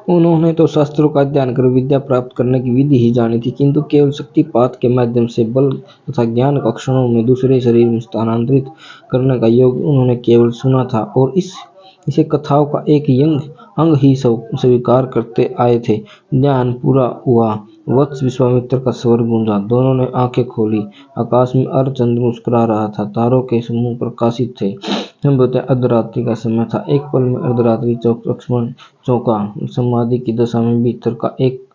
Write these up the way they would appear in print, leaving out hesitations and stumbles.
उन्होंने तो शास्त्रों का अध्ययन कर विद्या प्राप्त करने की विधि ही जानी थी, किंतु केवल शक्तिपात के माध्यम से बल तथा ज्ञान का क्षणों में दूसरे शरीर में स्थानांतरित करने का योग उन्होंने केवल सुना था और इसे कथाओं का एक अंग ही स्वीकार करते आए थे। ध्यान पूरा हुआ। वत्स विश्वामित्र का स्वर गूंजा। दोनों ने आंखें खोली। आकाश में अर्धचंद्र मुस्कुरा रहा था। तारों के समूह प्रकाशित थे। संभवतः अर्धरात्रि का समय था। एक पल में अर्धरात्रि लक्ष्मण चौंका। समाधि की दशा में भीतर का एक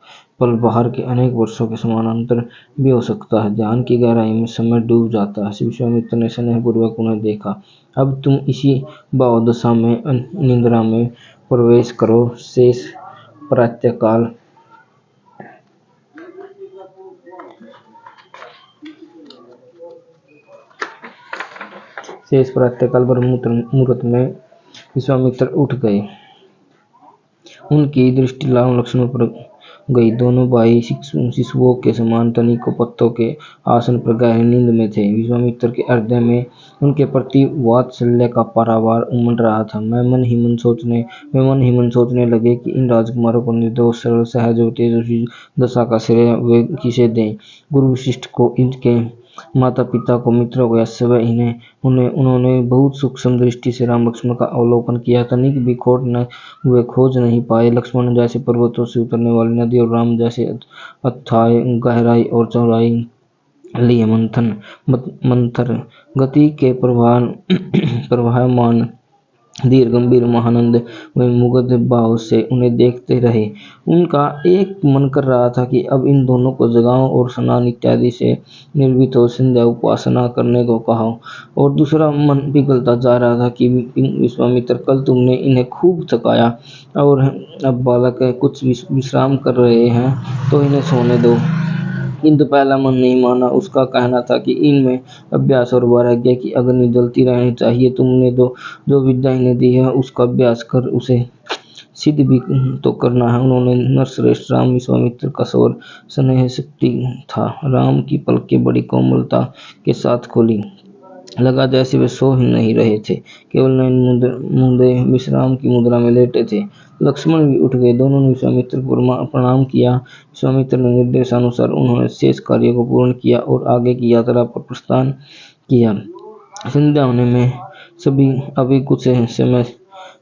पल बाहर के अनेक वर्षों के समानांतर भी हो सकता है। ध्यान की गहराई में समय डूब जाता है। विश्वामित्र ने स्नेहपूर्वक उन्हें देखा। अब तुम इसी भावदशा में निद्रा में प्रवेश करो। शेष प्रातःकाल ब्रह्म मुहूर्त में विश्वामित्र उठ गए। उनकी दृष्टि राम लक्ष्मण पर गई। दोनों भाई शिशुओं के समान तनिकों पत्तों के आसन पर गहरी नींद में थे। विश्वामित्र के हृदय में उनके प्रति वात्सल्य का पारावार उमड़ रहा था। वे मन ही मन सोचने लगे कि इन राजकुमारों को निर्दोष, सरल, सहज और तेजस्वी दशा का श्रेय वे किसे दें। गुरु वशिष्ठ को, इनके माता पिता को, मित्रों को या स्वयं इन्हें उन्होंने बहुत सूक्ष्म दृष्टि से राम लक्ष्मण का अवलोकन किया। तनिक भी वे खोज नहीं पाए। लक्ष्मण जैसे पर्वतों से उतरने वाली नदी और राम जैसे अथाह गहराई और चौड़ाई लिए मंथर गति के प्रवाहमान धीर गंभीर महानंद व मुग्ध भाव से उन्हें देखते रहे। उनका एक मन कर रहा था कि अब इन दोनों को जगाओ और स्नान इत्यादि से निर्भीत हो संध्या उपासना करने को कहा, और दूसरा मन पिघलता जा रहा था कि विश्वामित्र, कल तुमने इन्हें खूब थकाया और अब बालक कुछ विश्राम कर रहे हैं तो इन्हें सोने दो। किंतु पहला मन नहीं माना। उसका कहना था कि इनमें अभ्यास और वैराग्य की अग्नि जलती रहनी चाहिए। तुमने जो विद्या इन्हें दी है उसका अभ्यास कर उसे सिद्ध भी तो करना है। उन्होंने नरश्रेष्ठ राम विश्वामित्र का स्वर स्नेह शक्ति था। राम की पलकें बड़ी कोमलता के साथ खोली। लगा जैसे वे सो ही नहीं रहे थे, केवल नयन मूंदे विश्राम की मुद्रा में लेटे थे। लक्ष्मण भी उठ गए। दोनों ने विश्वामित्र को प्रणाम किया। विश्वामित्र ने निर्देशानुसार उन्होंने शेष कार्यों को पूर्ण किया और आगे की यात्रा पर प्रस्थान किया। संध्या होने में अभी कुछ समय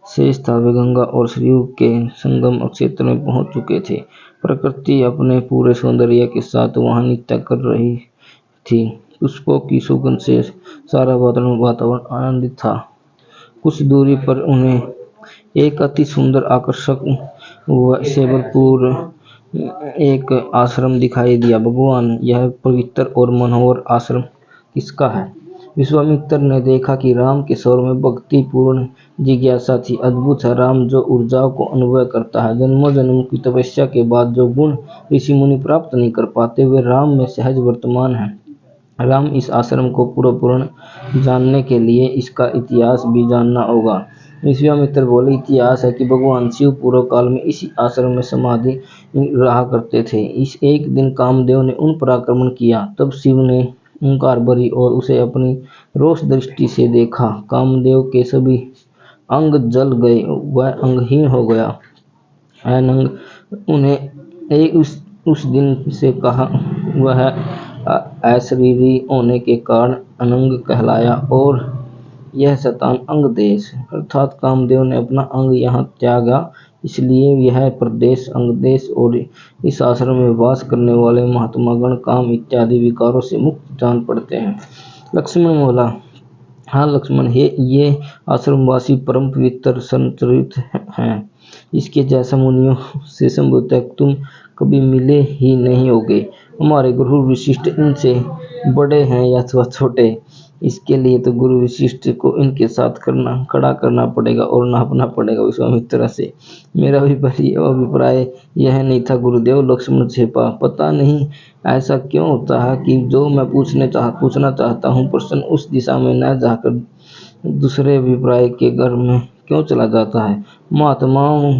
शेष था। वे गंगा और सरयू के संगम क्षेत्र में पहुंच चुके थे। प्रकृति अपने पूरे सौंदर्य के साथ वहां नृत्य कर रही थी। पुष्पों की सुगंध से सारा वातावरण आनंदित था। कुछ दूरी पर उन्हें एक अति सुंदर, आकर्षक व शैलपूर्ण एक आश्रम दिखाई दिया। भगवान, यह पवित्र और मनोहर आश्रम किसका है? विश्वामित्र ने देखा कि राम के स्वर में भक्तिपूर्ण जिज्ञासा थी। अद्भुत है, राम जो ऊर्जाओं को अनुभव करता है। जन्मों जन्म की तपस्या के बाद जो गुण ऋषि मुनि प्राप्त नहीं कर पाते, वे राम में सहज वर्तमान है। राम, इस आश्रम को पूर्ण जानने के लिए इसका इतिहास भी जानना होगा। विश्वामित्र बोले, इतिहास है कि भगवान शिव पूर्व काल में इसी आश्रम में समाधि रहा करते थे। इस एक दिन कामदेव ने उन पर आक्रमण किया। तब शिव ने हुंकार भरी और उसे अपनी रोष दृष्टि से देखा। कामदेव के सभी अंग जल गए। वह अंगहीन हो गया। नंग उन्हें उस दिन से कहा। वह अशरीरी होने के कारण अनंग कहलाया और यह शैतान अंगदेश अर्थात कामदेव ने अपना अंग यहाँ त्यागा, इसलिए यह प्रदेश अंगदेश। और इस आश्रम में वास करने वाले महात्मागण काम इत्यादि विकारों से मुक्त जान पड़ते हैं। लक्ष्मण बोला, हाँ लक्ष्मण, ये आश्रमवासी परम पवित्र संचरित हैं। इसके जैसा मुनियों से संभवतः तुम कभी मिले ही नहीं होगे। हमारे गुरु वशिष्ठ इनसे बड़े हैं या छोटे, इसके लिए तो गुरु वशिष्ठ को इनके साथ खड़ा करना पड़ेगा और नापना पड़ेगा। विश्वामित्र से मेरा भी अभिप्राय यह नहीं था गुरुदेव। लक्ष्मण छिपा। पता नहीं ऐसा क्यों होता है कि जो मैं पूछना चाहता हूँ प्रश्न उस दिशा में न जाकर दूसरे अभिप्राय के घर में क्यों चला जाता है। महात्माओं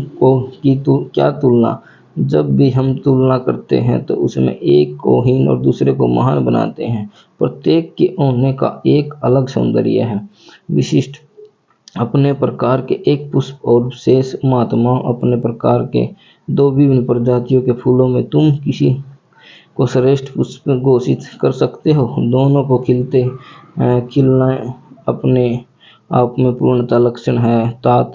की क्या तुलना। जब भी हम तुलना करते हैं तो उसमें एक को हीन और दूसरे को महान बनाते हैं। प्रत्येक के होने का एक अलग सौंदर्य है। विशिष्ट अपने प्रकार के एक पुष्प और शेष महात्मा अपने प्रकार के दो विभिन्न प्रजातियों के फूलों में तुम किसी को श्रेष्ठ पुष्प घोषित कर सकते हो? दोनों को खिलना अपने आप में पूर्णता लक्षण है। तात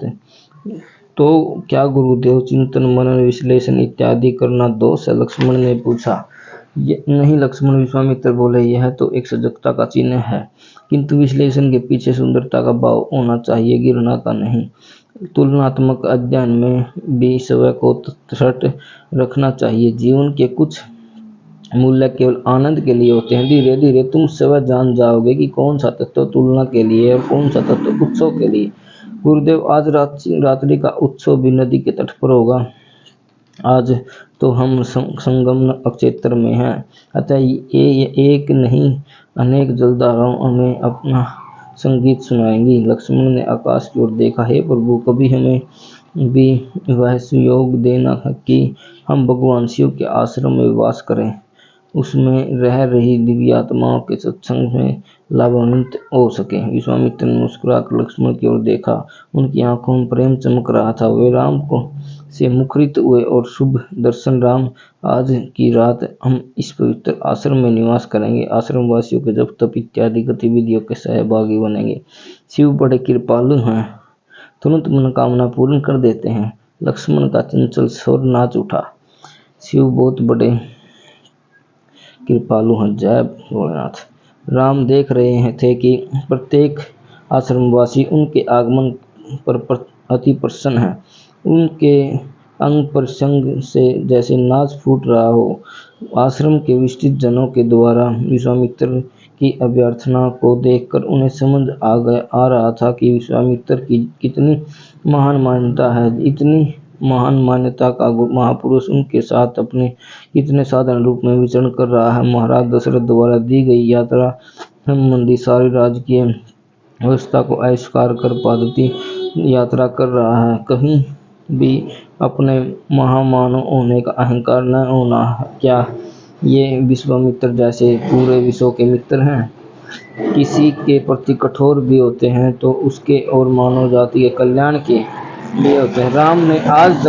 तो क्या गुरुदेव चिंतन मनन विश्लेषण इत्यादि करना दोष है? लक्ष्मण ने पूछा। ये नहीं लक्ष्मण, विश्वामित्र बोले, यह तो एक सजगता का चिन्ह है, किंतु विश्लेषण के पीछे सुंदरता का भाव होना चाहिए, गिरना का नहीं। तुलनात्मक अध्ययन में भी स्वयं को तटस्थ रखना चाहिए। जीवन के कुछ मूल्य केवल आनंद के लिए होते हैं। धीरे धीरे तुम स्वयं जान जाओगे कि कौन सा तत्व तुलना के लिए और कौन सा तत्व उत्सव के लिए। गुरुदेव, आज रात्रि का उत्सव भी नदी के तट पर होगा। आज तो हम संगम नक्षत्र में हैं, अतः ये एक नहीं अनेक जलधाराओं में अपना संगीत सुनाएंगी। लक्ष्मण ने आकाश की ओर देखा। हे प्रभु, कभी हमें भी वह सुयोग देना कि हम भगवान शिव के आश्रम में वास करें, उसमें रह रही दिव्यात्माओं के सत्संग में लाभान्वित हो सके। विश्वामित्र ने मुस्कुराकर लक्ष्मण की ओर देखा। उनकी आंखों में प्रेम चमक रहा था। वे राम को से मुखरित हुए और शुभ दर्शन। राम, आज की रात हम इस पवित्र आश्रम में निवास करेंगे। आश्रम वासियों के जप तप इत्यादि गतिविधियों के सहभागी बनेंगे। शिव बड़े कृपालु हैं, तुरंत मनोकामना पूर्ण कर देते हैं। लक्ष्मण का चंचल स्वर नाच उठा। शिव बहुत बड़े कृपालु हैं, जय भोलेनाथ। राम देख रहे थे कि प्रत्येक आश्रमवासी उनके आगमन पर अति प्रसन्न है। उनके अंग प्रसंग से जैसे नाच फूट रहा हो। आश्रम के विस्तृत जनों के द्वारा विश्वामित्र की अभ्यर्थना को देखकर उन्हें समझ आ रहा था कि विश्वामित्र की कितनी महान मान्यता है। इतनी महान मान्यता का महापुरुष उनके साथ अपने कितने साधारण रूप में विचरण कर रहा है। महाराज दशरथ द्वारा दी गई यात्रा संबंधी सारी राजकीय व्यवस्था को अस्वीकार कर पादती यात्रा कर रहा है। कहीं भी अपने महामानव होने का अहंकार न होना। क्या ये विश्वामित्र जैसे पूरे विश्व के मित्र हैं? किसी के प्रति कठोर भी होते हैं तो उसके और मानव जाति के कल्याण के लिए होते हैं। राम ने आज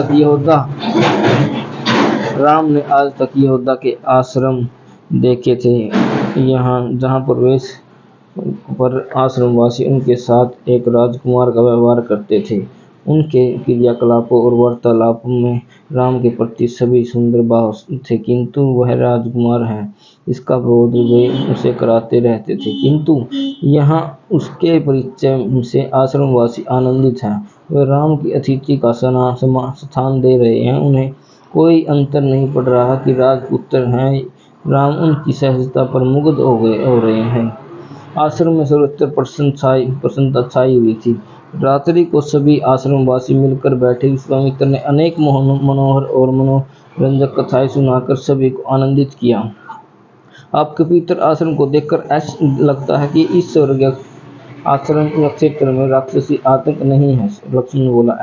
तक यहूदा के आश्रम देखे थे, जहाँ प्रवेश पर आश्रमवासी उनके साथ एक राजकुमार का व्यवहार करते थे। उनके क्रियाकलापों और वार्तालापों में राम के प्रति सभी सुंदर भाव थे, किंतु वह राजकुमार है इसका बोध वे उसे कराते रहते थे। किंतु यहाँ उसके परिचय से आश्रमवासी आनंदित हैं। वे राम की अतिथि का स्थान दे रहे हैं। उन्हें कोई अंतर नहीं पड़ रहा कि राजपुत्र हैं। राम उनकी सहजता पर मुग्ध हो रहे हैं। आश्रम में सर्वत्र प्रसन्नता छाई हुई थी। रात्रि को सभी आश्रमवासी मिलकर बैठे। विश्वामित्र ने अनेक मनोहर और मनोरंजक कथाएं सुनाकर सभी को आनंदित किया। आपके पवित्र आश्रम को देखकर ऐसा लगता है कि इस स्वर्ग आश्रम क्षेत्र में राक्षसी आतंक नहीं है। लक्ष्मण बोला,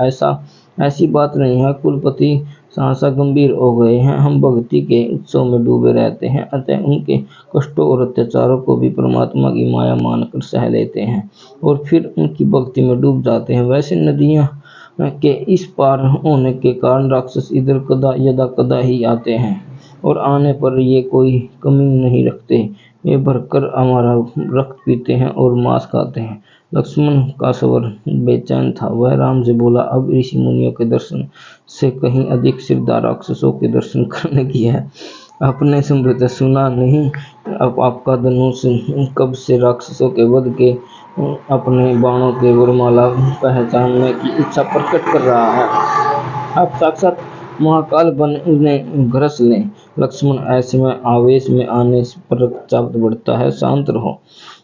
ऐसी बात नहीं है। कुलपति सहसा गंभीर हो गए हैं। हम भक्ति के उत्सव में डूबे रहते हैं, अतः उनके कष्टों और अत्याचारों को भी परमात्मा की माया मानकर सह लेते हैं और फिर उनकी भक्ति में डूब जाते हैं। वैसे नदियाँ के इस पार होने के कारण राक्षस इधर यदा कदा ही आते हैं और आने पर ये कोई कमी नहीं रखते। वे भरकर हमारा रक्त पीते हैं और मांस खाते हैं। लक्ष्मण का स्वर बेचैन था। वह राम से बोला, अब ऋषि मुनियों के दर्शन से कहीं अधिक श्रद्धा राक्षसों के दर्शन करने की है। आपने समृद्ध सुना नहीं? अब आपका धनुष कब से राक्षसों के वध के अपने बाणों के वरमाला पहचानने की इच्छा प्रकट कर रहा है। आप साक्षात महाकाल बन उन्हें घरस लें। लक्ष्मण, ऐसे में आवेश में आने पर रक्तचाप बढ़ता है। शांत रहो,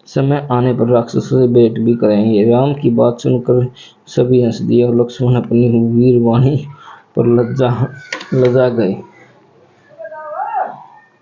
समय आने पर राक्षसों से भेंट भी करेंगे। राम की बात सुनकर सभी हंस दिए और लक्ष्मण अपनी वीर वाणी पर लज्जा गए।